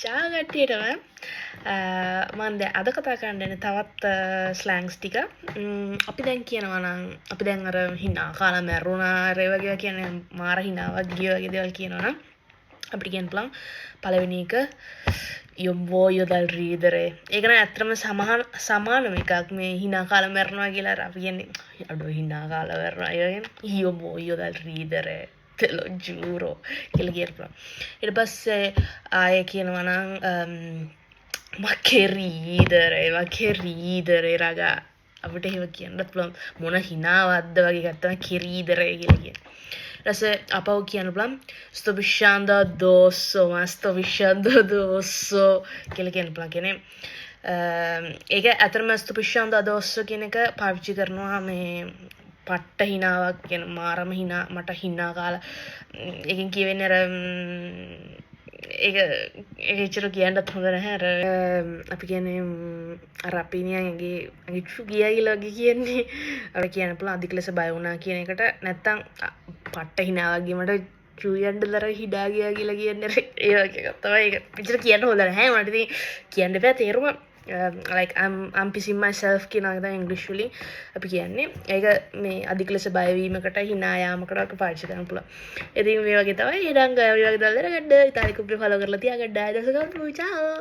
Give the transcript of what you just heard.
චා කට්ටියටම මම දැන් අද කතා කරන්න යන්නේ තවත් ස්ලැන්ග්ස් ටික. අපි දැන් කියනවා නම් අපි දැන් අර හිනා කාලා මැරුණා අර ඒ වගේ කියන්නේ මාර හිනාවක් ගිය වගේ දේවල් කියනවා නම් අපිට කියන්න පුළුවන් පළවෙනි එක යොම්බෝ දල් රීදරේ. ඒක නම් ඇත්තටම සමානම එකක් මේ හිනා කාලා මැරුණා කියලා අපි කියන්නේ අඩෝ හිනා කාලා මැරුණා ඒ කියන්නේ යොම්බෝ දල් රීදරේ. Te lo giuro කියලා කියනවා. ඊට පස්සේ ආයේ කියනවා නම් ma che ridere raga අපිට එහෙම කියන්නත් පුළුවන් මොන හිනාවක්ද වගේ එකක් තමයි che ridere කියලා කියන්නේ. ඊට පස්සේ අපව කියන්න පුළුවන් sto pisciando addosso ma sto pisciando addosso කියලා කියන්න පුළුවන්. කියන්නේ ඒක අතරම sto pisciando addosso කියන එක පාවිච්චි කරනවා මේ පට්ට හිනාවක් කියන මාරම හිනා මට හිනා කාලා එකෙන් කියවෙන්නේ අර ඒක එච්චර කියන්නත් හොඳ නැහැ අර අපි කියන්නේ අර අපි නියන්ගේ අගිච්චු ගියා කියලා වගේ කියන්නේ අර කියන්න පුළුවන් අධික ලෙස බය වුණා කියන එකට නැත්තම් පට්ට හිනාවක් ගිය මට චූයන්ඩලර හිඩා ගියා කියලා කියන්නේ ඒ වගේ එකක් තමයි ඒක එච්චර කියන්න හොඳ නැහැ මට ඉතින් කියන්න බෑ තේරුම like I'm pissing myself කියන එක තමයි ඉංග්‍රීසි වලින් අපි කියන්නේ. ඒක මේ අධික ලෙස බය වීමකට hina යාමකට වගේ පාවිච්චි කරන්න පුළුවන්. ඉතින් මේ වගේ තමයි ඊළඟ මේ වගේ දාලා ගන්න ඉතාලි කුප්පේ ෆලෝ කරලා තියාගන්න. දසකම් චාෝ